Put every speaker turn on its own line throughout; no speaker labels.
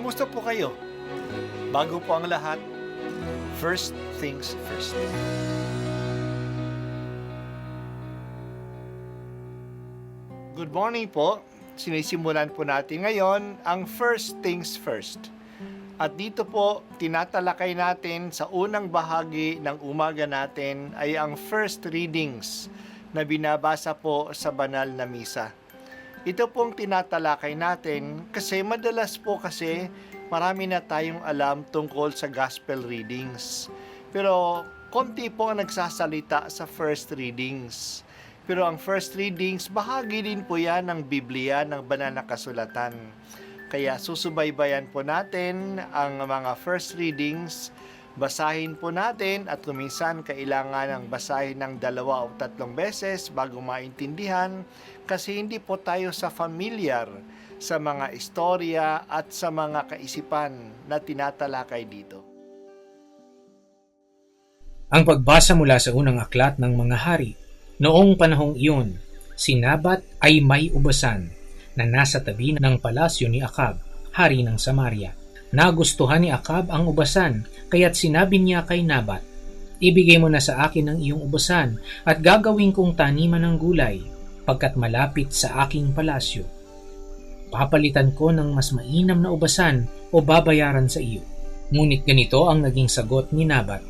Kumusta po kayo? Bago po ang lahat, first things first. Good morning po. Sinisimulan po natin ngayon ang first things first. At dito po, tinatalakay natin sa unang bahagi ng umaga natin ay ang first readings na binabasa po sa banal na misa. Ito pong tinatalakay natin kasi madalas po kasi marami na tayong alam tungkol sa gospel readings. Pero konti po ang nagsasalita sa first readings. Pero ang first readings, bahagi din po yan ng Biblia, ng banal na kasulatan. Kaya susubaybayan po natin ang mga first readings, basahin po natin at kuminsan kailangan ng basahin ng 2 o 3 beses bago maintindihan kasi hindi po tayo familiar sa mga istorya at sa mga kaisipan na tinatalakay dito.
Ang pagbasa mula sa unang aklat ng mga hari. Noong panahong iyon, si Nabat ay may ubasan na nasa tabi ng palasyo ni Akab, hari ng Samaria. Nagustuhan ni Akab ang ubasan, kaya't sinabi niya kay Nabat, "Ibigay mo na sa akin ang iyong ubasan at gagawin kong taniman ng gulay, pagkat malapit sa aking palasyo. Papalitan ko ng mas mainam na ubasan o babayaran sa iyo." Ngunit ganito ang naging sagot ni Nabat,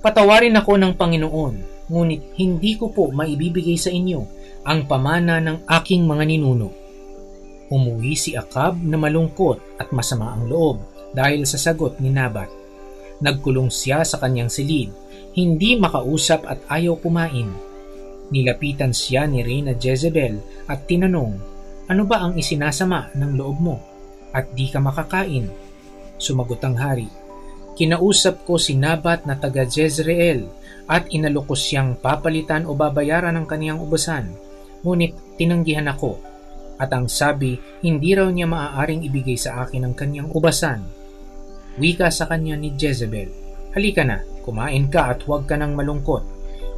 "Patawarin ako ng Panginoon, ngunit hindi ko po maibibigay sa inyo ang pamana ng aking mga ninuno." Umuwi si Akab na malungkot at masama ang loob dahil sa sagot ni Nabat. Nagkulong siya sa kanyang silid, hindi makausap at ayaw kumain. Nilapitan siya ni Reyna Jezebel at tinanong, "Ano ba ang isinasama ng loob mo at di ka makakain?" Sumagot ang hari, "Kinausap ko si Nabat na taga Jezreel at inalok ko siyang papalitan o babayaran ng kaniyang ubasan, ngunit tinanggihan ako. At ang sabi, hindi raw niya maaaring ibigay sa akin ang kaniyang ubasan." Wika sa kanya ni Jezebel, "Halika na, kumain ka at huwag ka nang malungkot.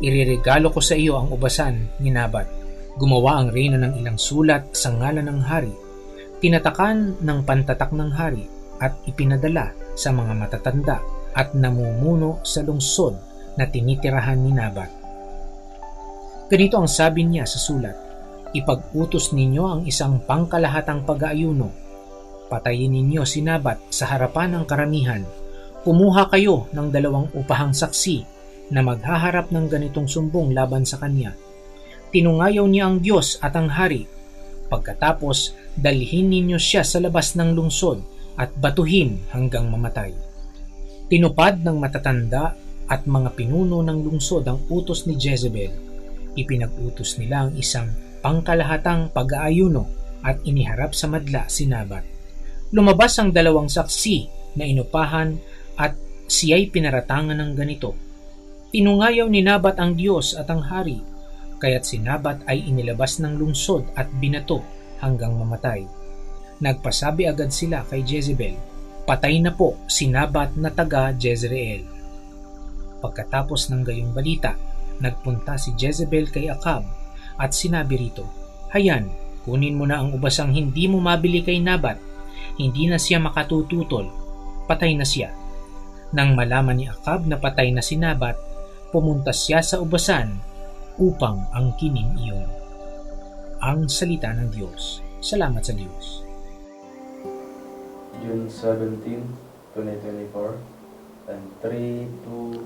Ireregalo ko sa iyo ang ubasan ni Nabat." Gumawa ang reyna ng ilang sulat sa ngalan ng hari. Tinatakan ng pantatak ng hari at ipinadala sa mga matatanda at namumuno sa lungsod na tinitirahan ni Nabat. Ganito ang sabi niya sa sulat, "Ipag-utos ninyo ang isang pangkalahatang pag-aayuno. Patayin ninyo si Nabat sa harapan ng karamihan. Kumuha kayo ng 2 upahang saksi na maghaharap ng ganitong sumbong laban sa kanya. Tinungayaw niya ang Diyos at ang hari. Pagkatapos, dalhin ninyo siya sa labas ng lungsod at batuhin hanggang mamatay." Tinupad ng matatanda at mga pinuno ng lungsod ang utos ni Jezebel. Ipinag-utos nila ang isang pangkalahatang pag-aayuno at iniharap sa madla si Nabat. Lumabas ang 2 saksi na inupahan at siya'y pinaratangan ng ganito. Tinungayaw ni Nabat ang Diyos at ang hari, kaya't si Nabat ay inilabas ng lungsod at binato hanggang mamatay. Nagpasabi agad sila kay Jezebel, "Patay na po si Nabat na taga Jezreel." Pagkatapos ng gayong balita, nagpunta si Jezebel kay Akab at sinabi rito, "Hayan, kunin mo na ang ubasang hindi mo mabili kay Nabat. Hindi na siya makatututol. Patay na siya." Nang malaman ni Akab na patay na si Nabat, pumunta siya sa ubasan upang angkinin iyon. Ang salita ng Diyos. Salamat sa Diyos.
June 17, 2024 and 3, 2,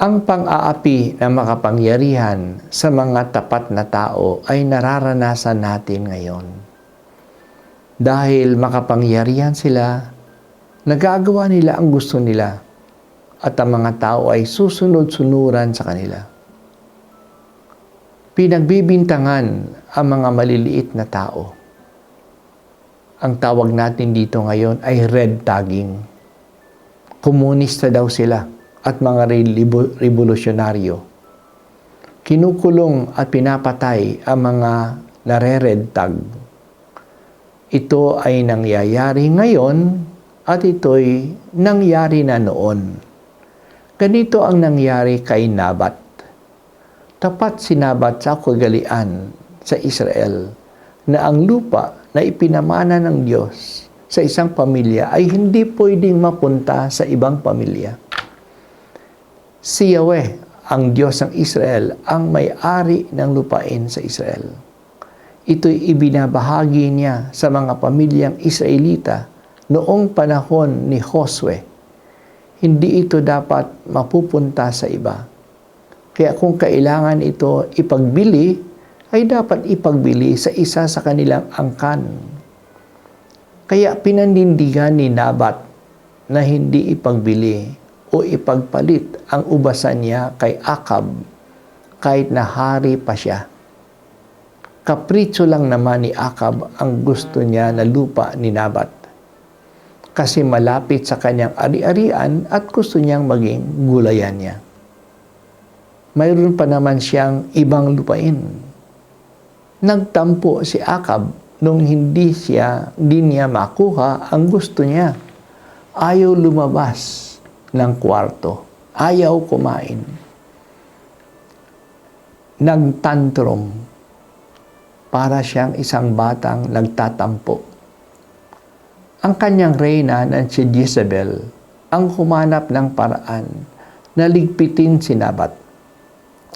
Ang pang-aapi ng makapangyarihan sa mga tapat na tao ay nararanasan natin ngayon. Dahil makapangyarihan sila, nagagawa nila ang gusto nila at ang mga tao ay susunod-sunuran sa kanila. Pinagbibintangan ang mga maliliit na tao. Ang tawag natin dito ngayon ay red tagging. Komunista daw sila at mga revolusyonaryo. Kinukulong at pinapatay ang mga nare-red tag. Ito ay nangyayari ngayon at ito'y nangyari na noon. Ganito ang nangyari kay Nabat. Tapat si Nabat sa kagalian sa Israel na ang lupa na ipinamana ng Diyos sa isang pamilya ay hindi pwedeng mapunta sa ibang pamilya. Si Yahweh, ang Diyos ng Israel, ang may-ari ng lupain sa Israel. Ito'y ibinabahagi niya sa mga pamilyang Israelita noong panahon ni Josue. Hindi ito dapat mapupunta sa iba. Kaya kung kailangan ito ipagbili, ay dapat ipagbili sa isa sa kanilang angkan. Kaya pinanindigan ni Nabat na hindi ipagbili o ipagpalit ang ubasan niya kay Akab kahit na hari pa siya. Kapritso lang naman ni Akab ang gusto niya na lupa ni Nabat kasi malapit sa kanyang ari-arian at gusto niyang maging gulayan niya. Mayroon pa naman siyang ibang lupain. Nagtampo si Akab nung hindi niya makuha ang gusto niya. Ayaw lumabas ng kwarto. Ayaw kumain. Nagtantrum. Para siyang isang batang nagtatampo. Ang kanyang reyna na si Jezebel ang humanap ng paraan na ligpitin si Nabat.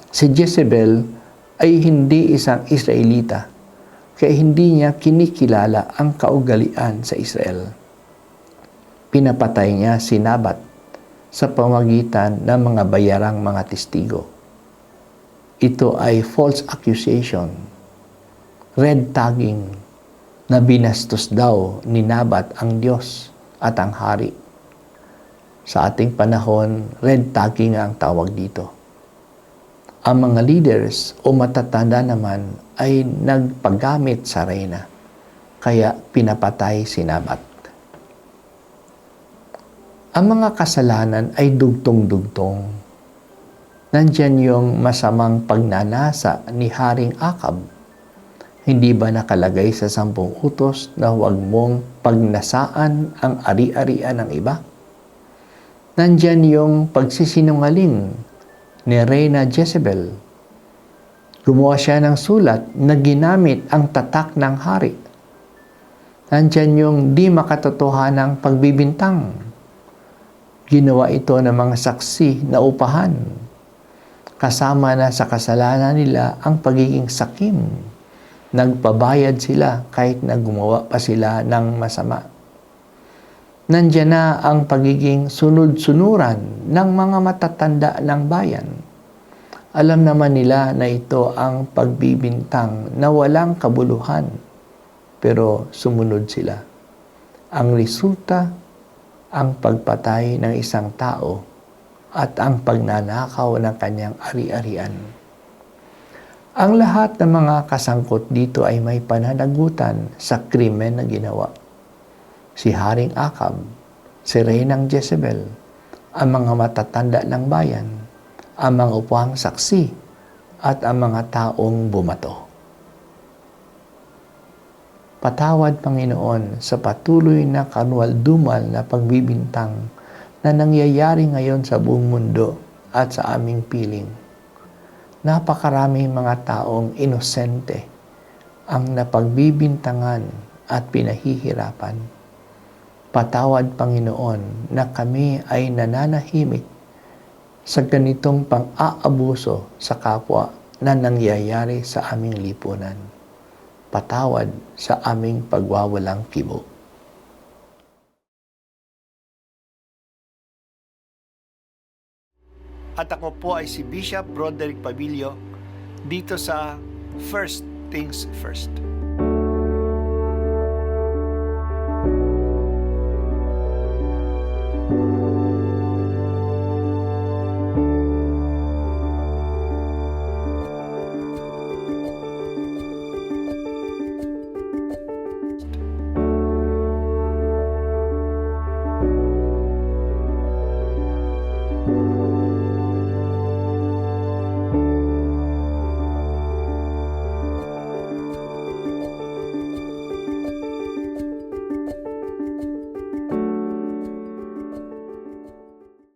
Si Jezebel ay hindi isang Israelita, kaya hindi niya kinikilala ang kaugalian sa Israel. Pinapatay niya si Nabat sa pamagitan ng mga bayarang mga testigo. Ito ay false accusation, red tagging, na binastos daw ni Nabat ang Diyos at ang hari. Sa ating panahon, red tagging ang tawag dito. Ang mga leaders o matatanda naman ay nagpagamit sa reyna, kaya pinapatay si Nabat. Ang mga kasalanan ay dugtong-dugtong. Nandyan yung masamang pagnanasa ni Haring Akab. Hindi ba nakalagay sa 10 utos na huwag mong pagnasaan ang ari-arian ng iba? Nandyan yung pagsisinungaling ni Reyna Jezebel. Gumawa siya ng sulat na ginamit ang tatak ng hari. Nandyan yung di makatotohanang pagbibintang. Ginawa ito ng mga saksi na upahan. Kasama na sa kasalanan nila ang pagiging sakim. Nagpabayad sila kahit na gumawa pa sila ng masama. Nandiyan na ang pagiging sunod-sunuran ng mga matatanda ng bayan. Alam naman nila na ito ang pagbibintang na walang kabuluhan, pero sumunod sila. Ang resulta, ang pagpatay ng isang tao at ang pagnanakaw ng kanyang ari-arian. Ang lahat ng mga kasangkot dito ay may pananagutan sa krimen na ginawa. Si Haring Akab, si Reynang Jezebel, ang mga matatanda ng bayan, ang mga upuang saksi, at ang mga taong bumato. Patawad, Panginoon, sa patuloy na kanwal-dumal na pagbibintang na nangyayari ngayon sa buong mundo at sa aming piling. Napakaraming mga taong inosente ang napagbibintangan at pinahihirapan. Patawad, Panginoon, na kami ay nananahimik sa ganitong pang-aabuso sa kapwa na nangyayari sa aming lipunan. Patawad sa aming pagwawalang kibo.
At ako po ay si Bishop Broderick Pabilio dito sa First Things First.